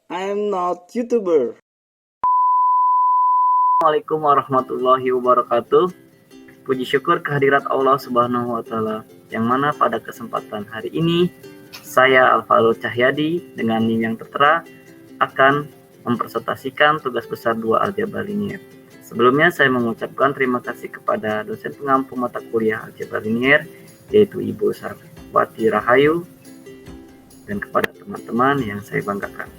I'm not YouTuber. Assalamualaikum warahmatullahi wabarakatuh. Puji syukur kehadirat Allah Subhanahu wa Ta'ala, yang mana pada kesempatan hari ini saya Alfarul Cahyadi dengan NIM yang tertera akan mempresentasikan tugas besar 2 aljabar linier. Sebelumnya saya mengucapkan terima kasih kepada dosen pengampu mata kuliah aljabar linier, yaitu Ibu Sarwati Rahayu, dan kepada teman-teman yang saya banggakan.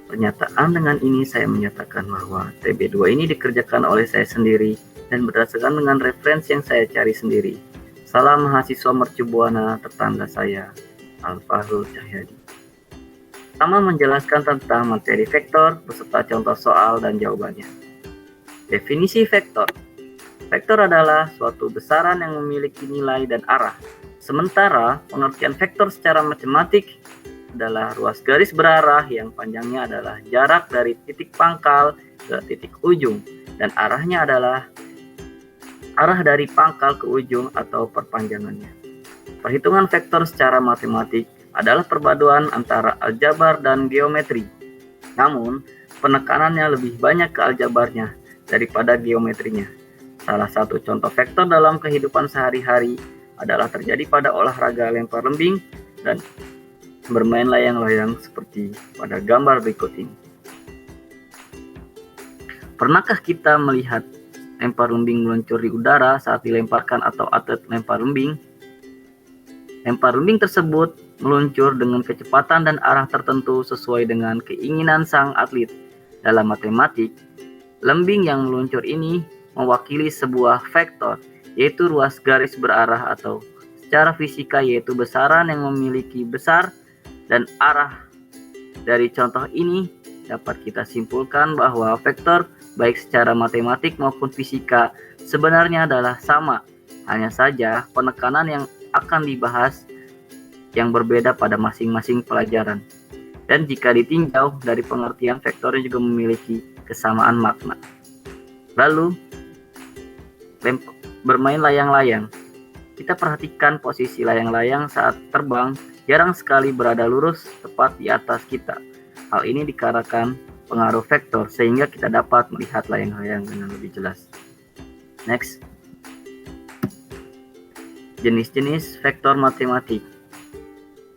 Pernyataan dengan ini saya menyatakan bahwa TB2 ini dikerjakan oleh saya sendiri dan berdasarkan dengan referensi yang saya cari sendiri. Salam mahasiswa mercubuana, tertanda saya, Alfarul Cahyadi. Pertama, menjelaskan tentang materi vektor beserta contoh soal dan jawabannya. Definisi vektor. Vektor adalah suatu besaran yang memiliki nilai dan arah. Sementara pengertian vektor secara matematik adalah ruas garis berarah yang panjangnya adalah jarak dari titik pangkal ke titik ujung dan arahnya adalah arah dari pangkal ke ujung atau perpanjangannya. Perhitungan vektor secara matematik adalah perpaduan antara aljabar dan geometri. Namun, penekanannya lebih banyak ke aljabarnya daripada geometrinya. Salah satu contoh vektor dalam kehidupan sehari-hari adalah terjadi pada olahraga lempar lembing dan bermain layang-layang seperti pada gambar berikut ini. Pernahkah kita melihat lempar lembing meluncur di udara saat dilemparkan atau atlet lempar lembing? Lempar lembing tersebut meluncur dengan kecepatan dan arah tertentu sesuai dengan keinginan sang atlet. Dalam matematik, lembing yang meluncur ini mewakili sebuah vektor, yaitu ruas garis berarah atau secara fisika yaitu besaran yang memiliki besar dan arah. Dari contoh ini dapat kita simpulkan bahwa vektor baik secara matematik maupun fisika sebenarnya adalah sama. Hanya saja penekanan yang akan dibahas yang berbeda pada masing-masing pelajaran. Dan jika ditinjau dari pengertian, vektornya juga memiliki kesamaan makna. Lalu, bermain layang-layang. Kita perhatikan posisi layang-layang saat terbang jarang sekali berada lurus tepat di atas kita. Hal ini dikarenakan pengaruh vektor sehingga kita dapat melihat layang-layang dengan lebih jelas. Next. Jenis-jenis vektor matematik.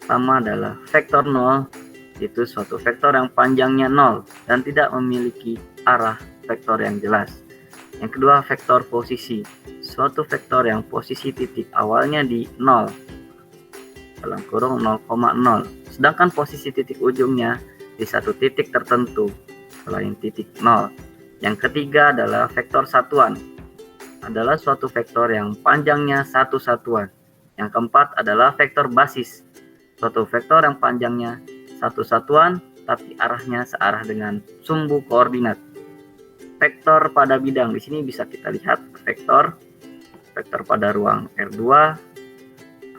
Pertama adalah vektor 0, yaitu suatu vektor yang panjangnya 0 dan tidak memiliki arah vektor yang jelas. Yang kedua, vektor posisi, suatu vektor yang posisi titik awalnya di 0 dalam kurung 0,0, sedangkan posisi titik ujungnya di satu titik tertentu selain titik 0. Yang ketiga adalah vektor satuan, adalah suatu vektor yang panjangnya satu satuan. Yang keempat adalah vektor basis, suatu vektor yang panjangnya satu satuan tapi arahnya searah dengan sumbu koordinat. Vektor pada bidang, di sini bisa kita lihat vektor pada ruang R2,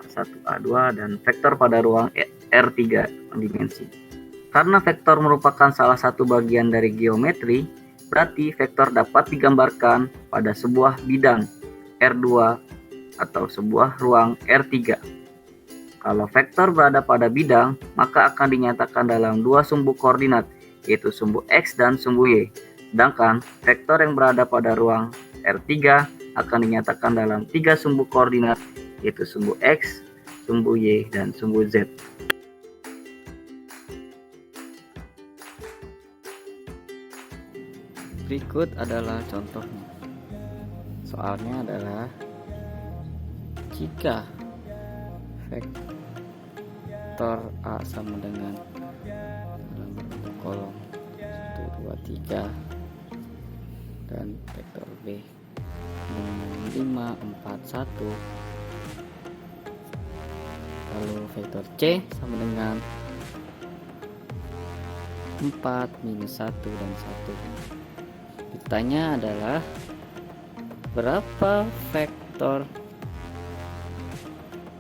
A1, A2, dan vektor pada ruang R3 dimensi. Karena vektor merupakan salah satu bagian dari geometri, berarti vektor dapat digambarkan pada sebuah bidang R2 atau sebuah ruang R3. Kalau vektor berada pada bidang, maka akan dinyatakan dalam dua sumbu koordinat, yaitu sumbu X dan sumbu Y. Sedangkan vektor yang berada pada ruang R3 akan dinyatakan dalam tiga sumbu koordinat, yaitu sumbu X, sumbu Y, dan sumbu Z. Berikut adalah contohnya. Soalnya adalah jika vektor A sama dengan dalam bentuk kolom 1, 2, 3 dan vektor B dengan 5, 4, 1, lalu vektor C sama dengan 4, minus 1, dan 1. Ditanya adalah berapa vektor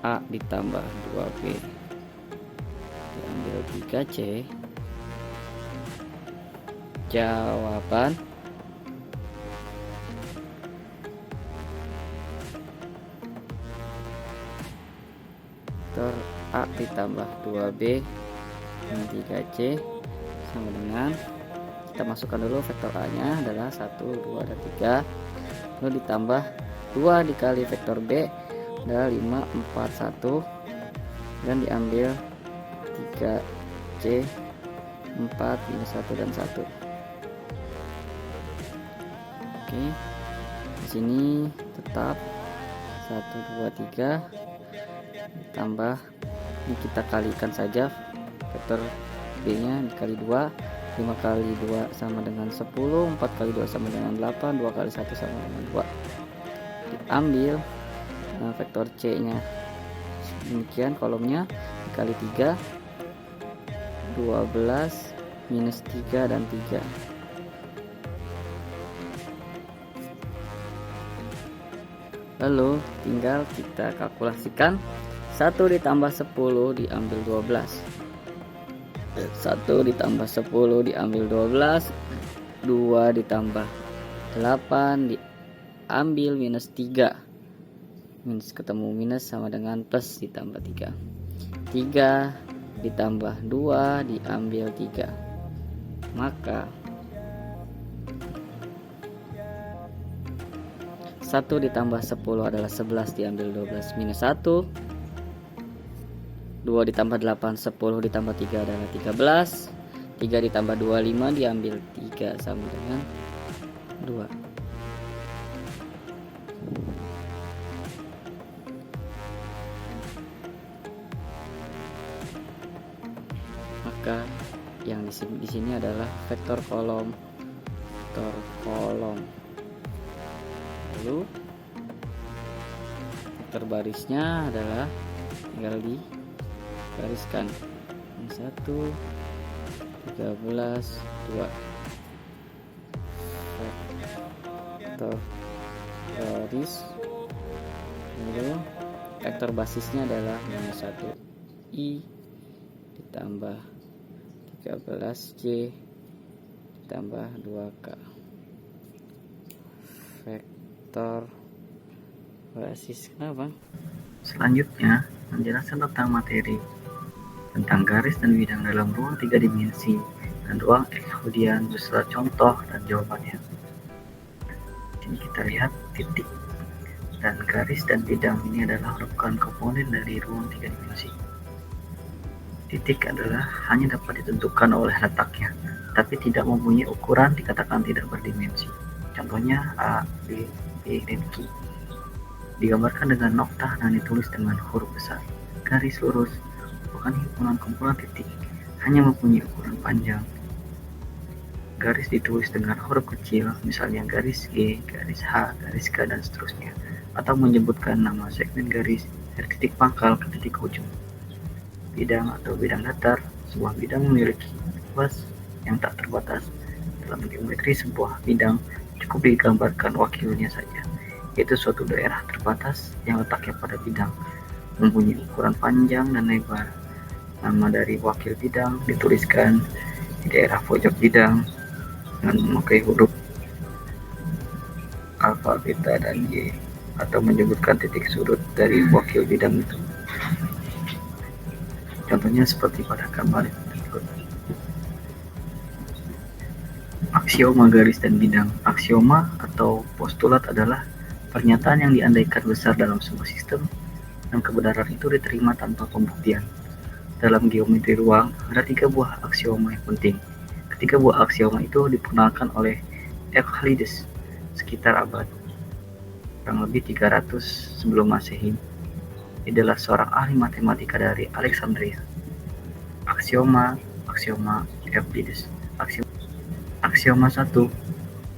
A ditambah 2B diambil 3C. Jawaban vektor A ditambah 2B Nah, 3C sama dengan, kita masukkan dulu vektor A nya adalah 1, 2, dan 3, lalu ditambah 2 dikali vektor B adalah 5, 4, 1, dan diambil 3C 4 minus 1 dan 1. Oke, di sini tetap 1, 2, 3 ditambah, ini kita kalikan saja vektor B nya dikali 2, 5 kali 2 sama dengan 10, 4 kali 2 sama dengan 8, 2 kali 1 sama dengan 2. Diambil vektor C nya demikian, kolomnya dikali 3, 12 minus 3 dan 3. Lalu tinggal kita kalkulasikan, 1 ditambah 10 diambil 12, 1 ditambah 10 diambil 12, 2 ditambah 8 diambil minus 3, minus ketemu minus sama dengan plus ditambah 3, 3 ditambah 2 diambil 3, maka 1 ditambah 10 adalah 11 diambil 12 minus 1, 2 ditambah 8, 10 ditambah 3 adalah 13, 3 ditambah 2, 5 diambil 3 sama dengan 2. Maka yang di sini adalah vektor kolom. Lalu vektor barisnya adalah tinggal digariskan, 1, 13, 2. Vektor baris, lalu vektor basisnya adalah minus 1 I ditambah 13J ditambah 2K. Vektor basis, kenapa? Selanjutnya, menjelaskan tentang materi, tentang garis dan bidang dalam ruang 3 dimensi dan ruang Euclidean beserta contoh dan jawabannya. Ini kita lihat titik dan garis dan bidang ini adalah merupakan komponen dari ruang 3 dimensi. Titik adalah hanya dapat ditentukan oleh letaknya, tapi tidak mempunyai ukuran, dikatakan tidak berdimensi. Contohnya A, B, dan Q. Digambarkan dengan nokta dan ditulis dengan huruf besar. Garis lurus merupakan himpunan kumpulan titik, hanya mempunyai ukuran panjang. Garis ditulis dengan huruf kecil, misalnya garis G, garis H, garis K, dan seterusnya, atau menyebutkan nama segmen garis dari titik pangkal ke titik ujung. Bidang atau bidang datar, sebuah bidang memiliki luas yang tak terbatas. Dalam geometri sebuah bidang cukup digambarkan wakilnya saja, yaitu suatu daerah terbatas yang letaknya pada bidang, mempunyai ukuran panjang dan lebar. Nama dari wakil bidang dituliskan di daerah pojok bidang dengan memakai huruf alfa, beta, dan Y, atau menyebutkan titik sudut dari wakil bidang itu. Contohnya seperti pada gambar berikut. Aksioma garis dan bidang. Aksioma atau postulat adalah pernyataan yang diandaikan besar dalam sebuah sistem dan kebenaran itu diterima tanpa pembuktian. Dalam geometri ruang ada 3 buah aksioma yang penting. Ketiga buah aksioma itu diperkenalkan oleh Euclides sekitar abad kurang lebih 300 sebelum Masehi. Dia adalah seorang ahli matematika dari Alexandria. Aksioma Euclides. Aksioma 1,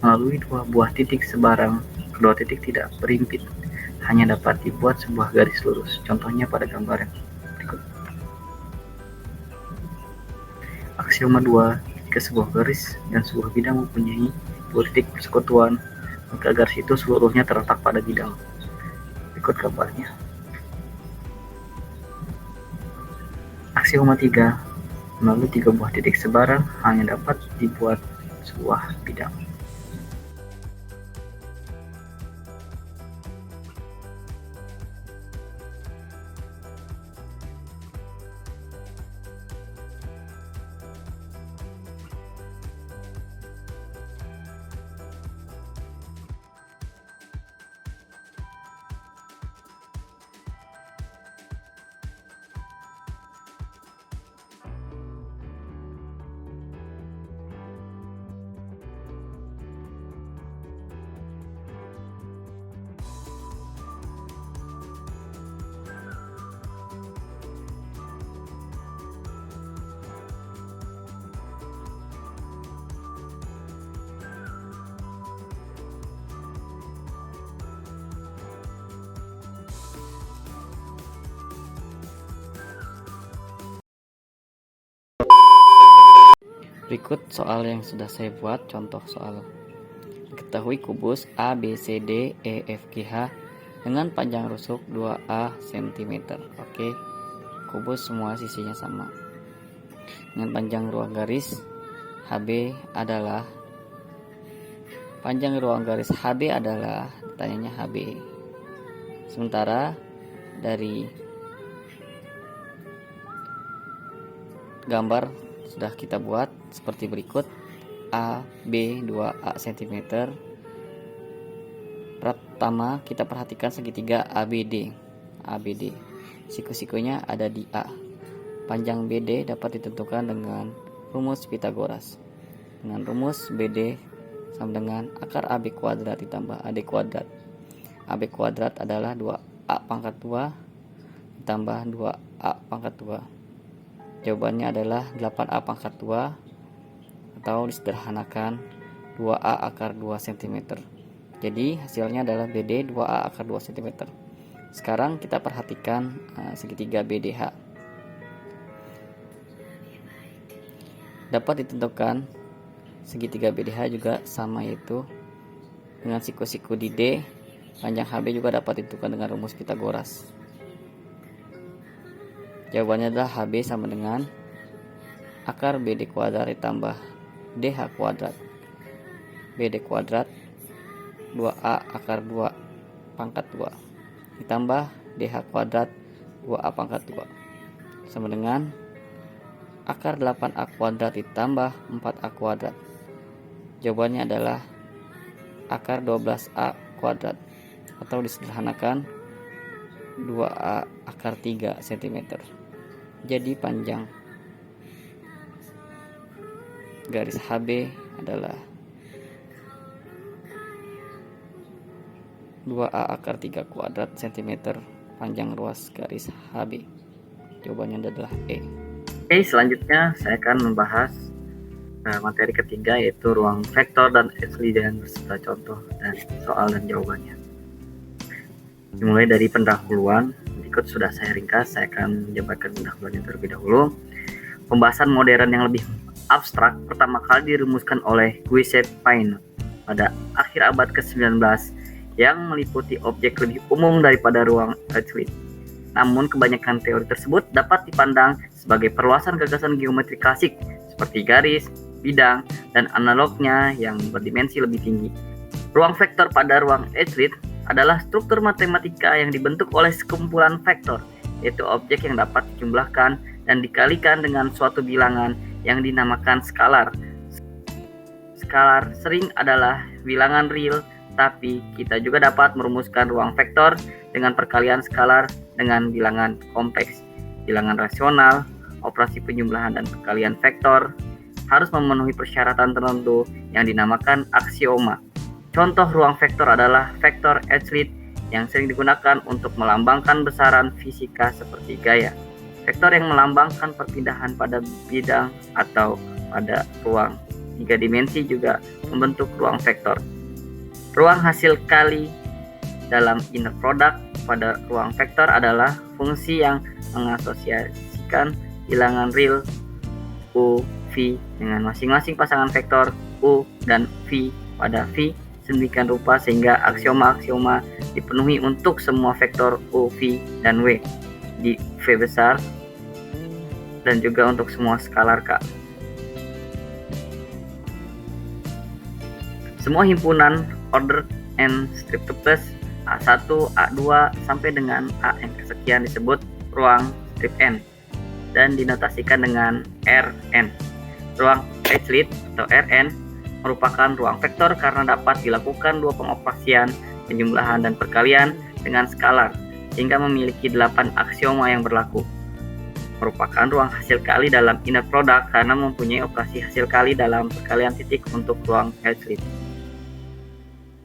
melalui 2 buah titik sebarang, kedua titik tidak berimpit, hanya dapat dibuat sebuah garis lurus. Contohnya pada gambar yang berikut. Aksioma 2, jika sebuah garis dan sebuah bidang mempunyai 2 titik persekutuan, maka garis itu seluruhnya terletak pada bidang. Berikut gambarnya. Aksioma 3, melalui 3 buah titik sebarang hanya dapat dibuat sebuah bidang. Berikut soal yang sudah saya buat, contoh soal. Ketahui kubus A, B, C, D, E, F, G, H dengan panjang rusuk 2A cm. Oke, kubus semua sisinya sama. Dengan panjang ruang garis HB adalah tanyanya HB. Sementara dari gambar sudah kita buat seperti berikut. A, B, 2A cm. Pertama kita perhatikan segitiga ABD. Siku-sikunya ada di A. Panjang BD dapat ditentukan dengan rumus Pythagoras. Dengan rumus BD sama dengan akar AB kuadrat ditambah AD kuadrat. AB kuadrat adalah 2A pangkat 2 ditambah 2A pangkat 2. Jawabannya adalah 8A pangkat 2 atau disederhanakan 2A akar 2 cm. Jadi hasilnya adalah BD 2A akar 2 cm. Sekarang kita perhatikan segitiga BDH. Dapat ditentukan segitiga BDH juga sama, yaitu dengan siku-siku di D. Panjang HB juga dapat ditentukan dengan rumus Pythagoras. Jawabannya adalah HB sama dengan akar BD kuadrat ditambah DH kuadrat. BD kuadrat 2A akar 2 pangkat 2 ditambah DH kuadrat 2A pangkat 2 sama dengan akar 8A kuadrat ditambah 4A kuadrat. Jawabannya adalah akar 12A kuadrat atau disederhanakan 2A akar 3 cm. Jadi panjang garis HB adalah 2A akar 3 kuadrat cm panjang ruas garis HB. Jawabannya adalah E. Oke, selanjutnya saya akan membahas materi ketiga, yaitu ruang vektor dan Euclidean beserta contoh dan soal dan jawabannya. Dimulai dari pendahuluan, berikut sudah saya ringkas. Saya akan menjabarkan pendahuluannya terlebih dahulu. Pembahasan modern yang lebih abstrak pertama kali dirumuskan oleh Giuseppe Paino pada akhir abad ke-19 yang meliputi objek lebih umum daripada ruang Euclid. Namun kebanyakan teori tersebut dapat dipandang sebagai perluasan gagasan geometri klasik seperti garis, bidang, dan analognya yang berdimensi lebih tinggi. Ruang vektor pada ruang Euclid adalah struktur matematika yang dibentuk oleh sekumpulan vektor, yaitu objek yang dapat dijumlahkan dan dikalikan dengan suatu bilangan yang dinamakan skalar. Skalar sering adalah bilangan real, tapi kita juga dapat merumuskan ruang vektor dengan perkalian skalar dengan bilangan kompleks. Bilangan rasional, operasi penjumlahan dan perkalian vektor harus memenuhi persyaratan tertentu yang dinamakan aksioma. Contoh ruang vektor adalah vektor Euclid yang sering digunakan untuk melambangkan besaran fisika seperti gaya. Vektor yang melambangkan perpindahan pada bidang atau pada ruang 3 dimensi juga membentuk ruang vektor. Ruang hasil kali dalam inner product pada ruang vektor adalah fungsi yang mengasosiasikan bilangan real U, V dengan masing-masing pasangan vektor U dan V pada V sedemikian rupa sehingga aksioma-aksioma dipenuhi untuk semua vektor U, V, dan W di V besar dan juga untuk semua skalar K. Semua himpunan order n strip tuplus A1, A2 sampai dengan AN kesekian disebut ruang strip n dan dinotasikan dengan Rn. Ruang Euclid atau Rn merupakan ruang vektor karena dapat dilakukan 2 pengoperasian, penjumlahan dan perkalian dengan skalar sehingga memiliki 8 aksioma yang berlaku. Merupakan ruang hasil kali dalam inner product karena mempunyai operasi hasil kali dalam perkalian titik untuk ruang Euclid.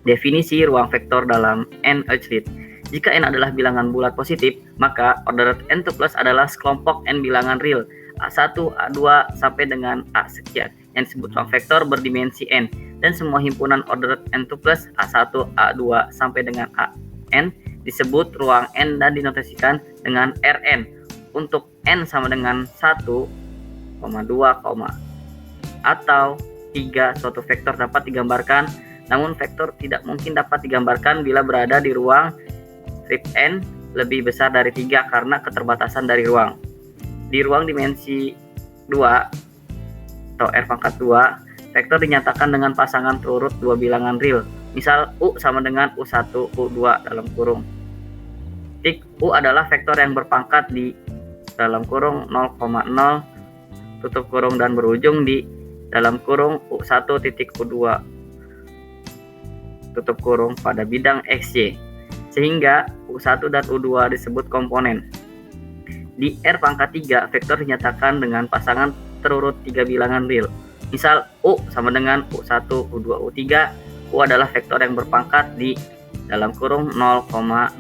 Definisi ruang vektor dalam n Euclid. Jika n adalah bilangan bulat positif, maka ordered n2 plus adalah sekelompok n bilangan real A1, A2 sampai dengan A sekian yang disebut ruang vektor berdimensi n, dan semua himpunan ordered n2 plus A1, A2 sampai dengan AN disebut ruang n dan dinotasikan dengan Rn. Untuk n sama dengan 1, 2, atau 3 suatu vektor dapat digambarkan, namun vektor tidak mungkin dapat digambarkan bila berada di ruang strip N lebih besar dari 3 karena keterbatasan dari ruang. Di ruang dimensi 2 atau R pangkat 2, vektor dinyatakan dengan pasangan terurut dua bilangan real. Misal U sama dengan U1, U2 dalam kurung. Titik U adalah vektor yang berpangkat di dalam kurung 0,0 tutup kurung dan berujung di dalam kurung U1 titik U2 tutup kurung pada bidang XY, sehingga U1 dan U2 disebut komponen. Di R pangkat 3, vektor dinyatakan dengan pasangan terurut 3 bilangan real. Misal U sama dengan U1, U2, U3. U adalah vektor yang berpangkat di dalam kurung 0,0,0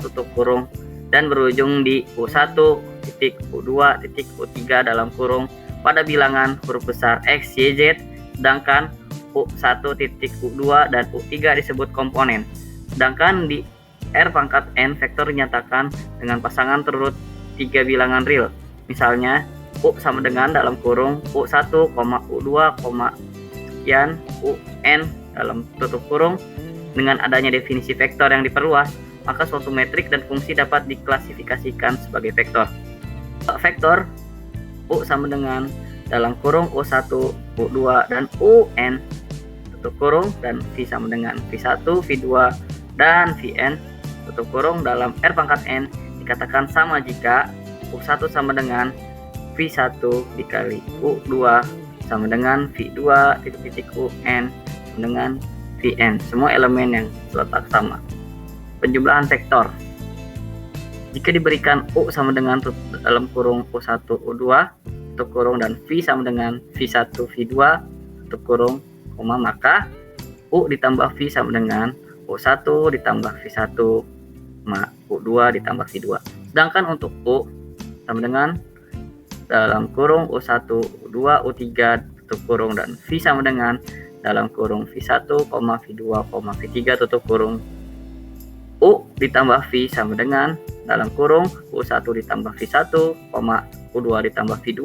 tutup kurung dan berujung di U1 titik U2 titik U3 dalam kurung pada bilangan huruf besar X, Y, Z, sedangkan U1 titik U2 dan U3 disebut komponen. Sedangkan di R pangkat N, vektor dinyatakan dengan pasangan terurut 3 bilangan real. Misalnya U sama dengan dalam kurung U1, U2, sekian UN dalam tutup kurung. Dengan adanya definisi vektor yang diperluas, maka suatu metrik dan fungsi dapat diklasifikasikan sebagai vektor. Vektor U sama dengan dalam kurung U1, U2, dan UN tutup kurung, dan V sama dengan V1, V2, dan Vn tutup kurung dalam R pangkat N dikatakan sama jika U1 sama dengan V1 dikali U2 sama dengan V2 titik UN sama dengan Vn, semua elemen yang terletak sama. Penjumlahan vektor. Jika diberikan U sama dengan dalam kurung U1, U2 tutup kurung dan V sama dengan V1, V2 tutup kurung, maka U ditambah V sama dengan U1 ditambah V1, U2 ditambah V2. Sedangkan untuk U sama dengan dalam kurung U1, U2, U3 tutup kurung dan V sama dengan dalam kurung V1, V2, V3 tutup kurung. U ditambah V sama dengan dalam kurung U1 ditambah V1, U2 ditambah V2,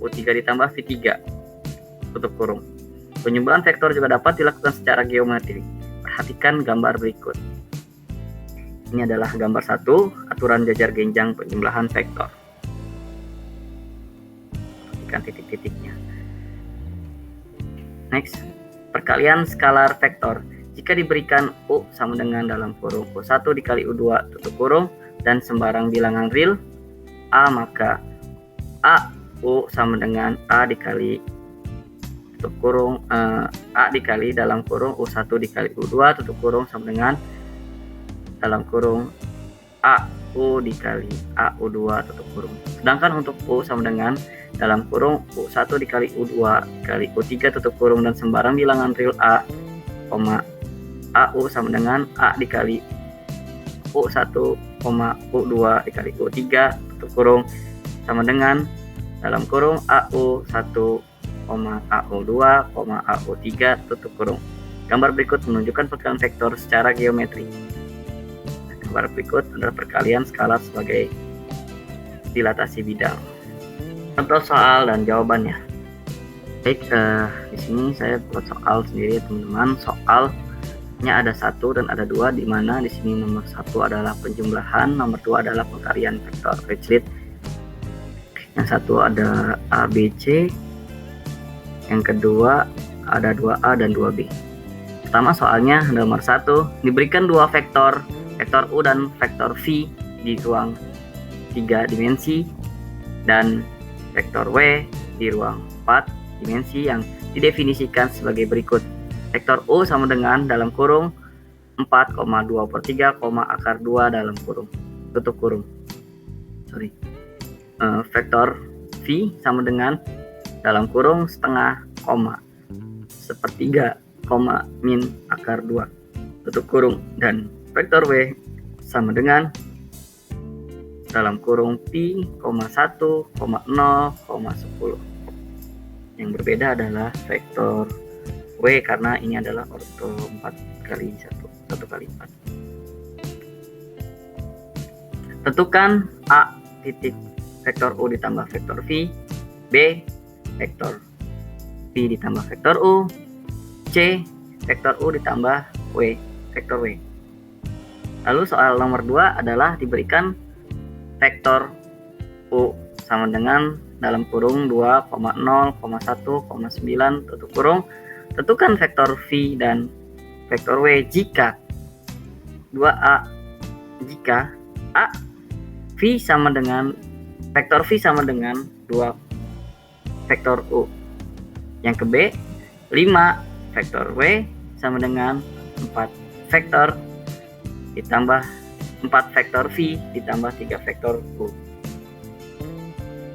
U3 ditambah V3 tutup kurung. Penjumlahan vektor juga dapat dilakukan secara geometri. Perhatikan gambar berikut. Ini adalah gambar 1, aturan jajar genjang penjumlahan vektor. Perhatikan titik-titiknya. Next, perkalian skalar vektor. Jika diberikan U sama dengan dalam kurung U1 dikali U2 tutup kurung dan sembarang bilangan real A, maka A U sama dengan A dikali tutup kurung A dikali dalam kurung U1 dikali U2 tutup kurung sama dengan dalam kurung A U dikali A U2 tutup kurung. Sedangkan untuk U sama dengan dalam kurung U1 dikali U2 dikali U3 tutup kurung dan sembarang bilangan real A, AU sama dengan A dikali U1, U2 dikali U3 tutup kurung sama dengan dalam kurung AU1, AU2, AU3 tutup kurung. Gambar berikut menunjukkan perkalian vektor secara geometri. Gambar berikut adalah perkalian skalar sebagai dilatasi bidang. Contoh soal dan jawabannya. Baik, di sini saya buat soal sendiri teman-teman. Soalnya ada 1 dan ada 2, di mana di sini nomor 1 adalah penjumlahan, nomor 2 adalah pencarian vektor Dirichlet. Yang satu ada A, B, C. Yang kedua ada 2A dan 2B. Pertama soalnya nomor 1, diberikan dua vektor U dan vektor V di ruang 3 dimensi dan vektor W di ruang 4 dimensi yang didefinisikan sebagai berikut. Vektor U sama dengan dalam kurung 4,2/3, akar 2 dalam kurung tutup kurung. Vektor V sama dengan dalam kurung setengah, sepertiga, min akar 2 tutup kurung, dan vektor W sama dengan dalam kurung pi, 1, 0, 10. Yang berbeda adalah vektor W karena ini adalah orto 4 kali 1 kali 4. Tentukan A titik vektor U ditambah vektor V, B vektor V ditambah vektor U, C vektor U ditambah W vektor W. Lalu soal nomor 2 adalah diberikan vektor U sama dengan dalam kurung 2, 0, 1, 9 tutup kurung. Tentukan vektor V dan vektor W jika 2A jika A V sama dengan vektor V sama dengan 2 vektor U. Yang ke B 5 vektor W sama dengan 4 vektor ditambah 4 vektor V ditambah 3 vektor U.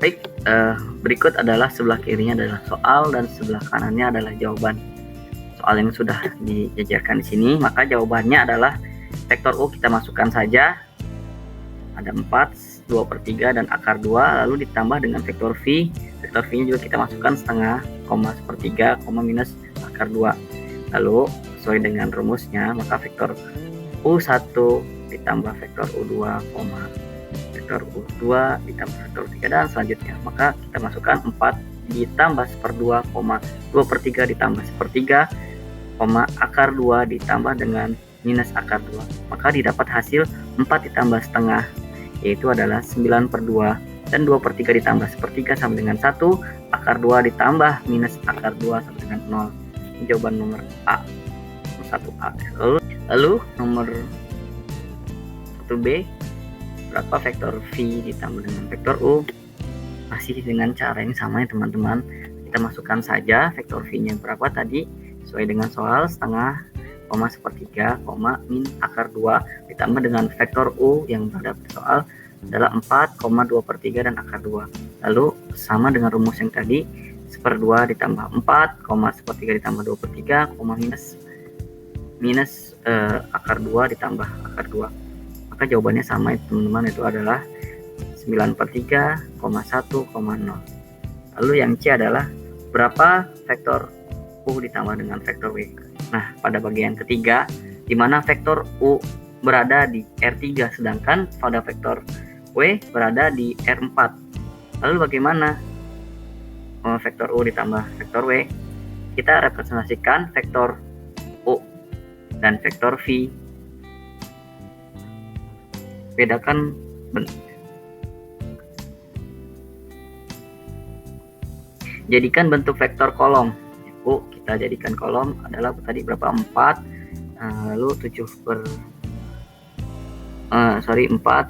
Baik, berikut adalah sebelah kirinya adalah soal dan sebelah kanannya adalah jawaban. Soal yang sudah dijajarkan di sini, maka jawabannya adalah vektor U kita masukkan saja. Ada 4, 2/3 dan akar 2, lalu ditambah dengan vektor V. Vektor V-nya juga kita masukkan setengah, koma sepertiga, koma minus akar 2. Lalu sesuai dengan rumusnya, maka vektor U1 ditambah vektor U2, vektor U2 ditambah vektor U3 dan selanjutnya. Maka kita masukkan 4 ditambah 1/2, 2/3 ditambah 1/3, akar 2 ditambah dengan minus akar 2. Maka didapat hasil 4 ditambah setengah, yaitu adalah 9/2, dan 2/3 ditambah 1/3 sama dengan 1, akar 2 ditambah minus akar 2 sama dengan 0. Ini jawaban nomor A, 1A. Lalu nomor 1B, berapa vektor V ditambah dengan vektor U? Masih dengan cara yang sama ya teman-teman. Kita masukkan saja vektor V-nya berapa tadi, sesuai dengan soal, setengah, koma 1/3, min akar 2 ditambah dengan vektor U yang berada pada soal adalah 4, 2/3 dan akar 2. Lalu sama dengan rumus yang tadi, 1/2 ditambah 4, 1/3 ditambah 2/3, minus akar 2 ditambah akar 2. Maka jawabannya sama ya teman-teman, itu adalah 9/3, 1, 0. Lalu yang C adalah berapa vektor U ditambah dengan vektor W. Nah, pada bagian ketiga, di mana vektor U berada di R3 sedangkan pada vektor W berada di R4. Lalu bagaimana vektor U ditambah vektor W? Kita representasikan vektor U dan vektor V. Bedakan jadikan bentuk vektor kolom. U kita jadikan kolom adalah tadi berapa? 4, lalu 4,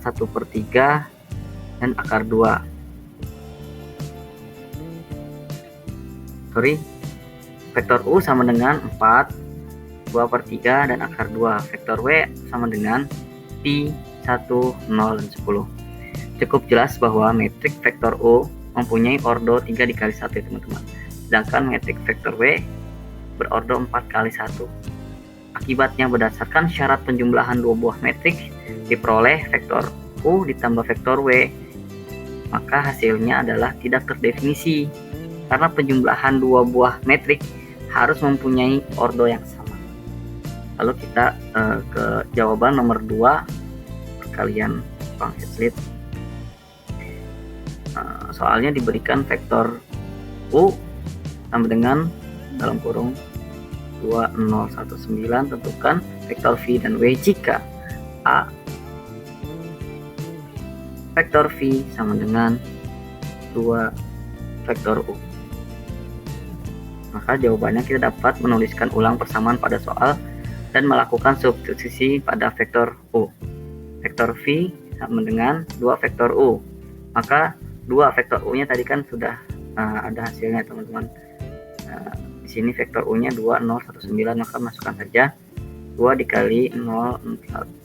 1/3 dan akar 2. Vektor U sama dengan 4, 2/3 dan akar 2. Vektor W sama dengan pi, 1, 0 dan 10. Cukup jelas bahwa metrik vektor U mempunyai ordo 3 dikali 1 ya teman-teman. Sedangkan metrik vektor W berordo 4 kali 1. Akibatnya berdasarkan syarat penjumlahan dua buah metrik diperoleh vektor U ditambah vektor W, maka hasilnya adalah tidak terdefinisi karena penjumlahan dua buah metrik harus mempunyai ordo yang sama. Lalu kita ke jawaban nomor 2, kalian slide. Soalnya diberikan vektor U sama dengan dalam kurung 2, 0, 1, 9. Tentukan vektor V dan W jika A vektor V sama dengan 2 vektor U. Maka jawabannya kita dapat menuliskan ulang persamaan pada soal dan melakukan substitusi pada vektor U. Vektor V sama dengan 2 vektor U. Maka 2 vektor U-nya tadi kan sudah ada hasilnya teman-teman. Di sini vektor U-nya 2, 0, 1, 9, maka masukkan saja 2 dikali 0,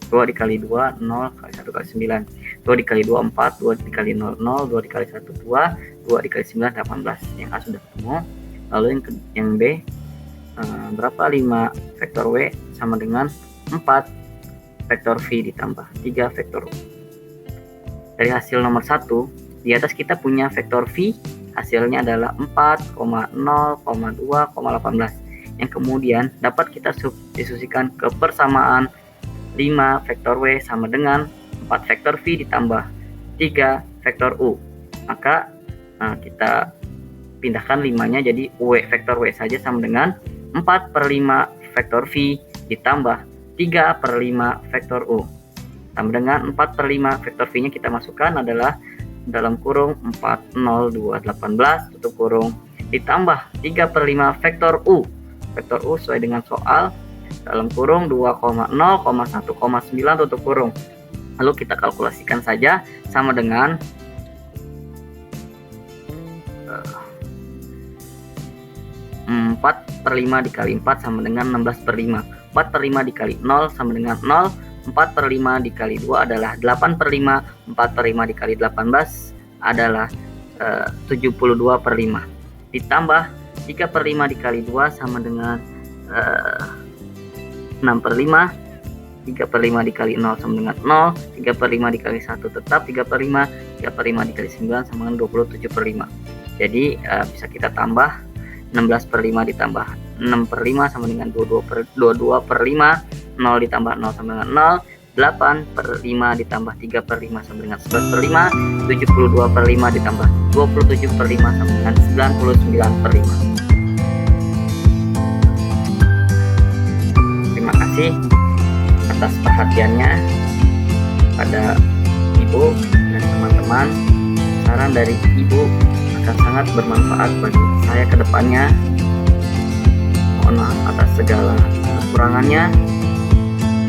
2 dikali 2, 0 kali 1 kali 9. 2 dikali 2, 4, 2 dikali 0, 0, 2 dikali 1, 2, 2 dikali 9, 18. Yang A sudah ketemu. Lalu yang B, berapa 5 vektor W sama dengan 4 vektor V ditambah 3 vektor U. Dari hasil nomor 1, di atas kita punya vektor V, hasilnya adalah 4, 0, 2, 18. Yang kemudian dapat kita substitusikan ke persamaan 5 vektor W sama dengan 4 vektor V ditambah 3 vektor U. Maka kita pindahkan 5-nya jadi W, vektor W saja sama dengan 4/5 vektor V ditambah 3/5 vektor U. Sama dengan 4/5 vektor V-nya kita masukkan adalah dalam kurung 40218 tutup kurung ditambah 3/5 vektor U. Vektor U sesuai dengan soal dalam kurung 2,0,1,9 tutup kurung. Lalu kita kalkulasikan saja sama dengan 4/5 dikali 4 sama dengan 16/5. 4/5 dikali 0 sama dengan 0. 4/5 dikali 2 adalah 8/5. 4/5 dikali 18 adalah 72/5. Ditambah 3/5 dikali 2 sama dengan 6/5. 3/5 dikali 0 sama dengan 0. 3/5 dikali 1 tetap 3/5. 3/5 dikali 9 sama dengan 27/5. Jadi bisa kita tambah 16/5 ditambah 6/5 sama dengan 22/5. 0 ditambah 0 sama dengan 0. 8/5 ditambah 3/5 sama dengan 11/5. 72/5 ditambah 27/5 sama dengan 99/5. Terima kasih atas perhatiannya pada Ibu dan teman-teman. Saran dari Ibu akan sangat bermanfaat bagi saya ke depannya. Mohon maaf atas segala kekurangannya.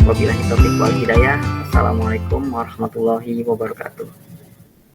Wabillahi taufiq wal hidayah. Assalamualaikum warahmatullahi wabarakatuh.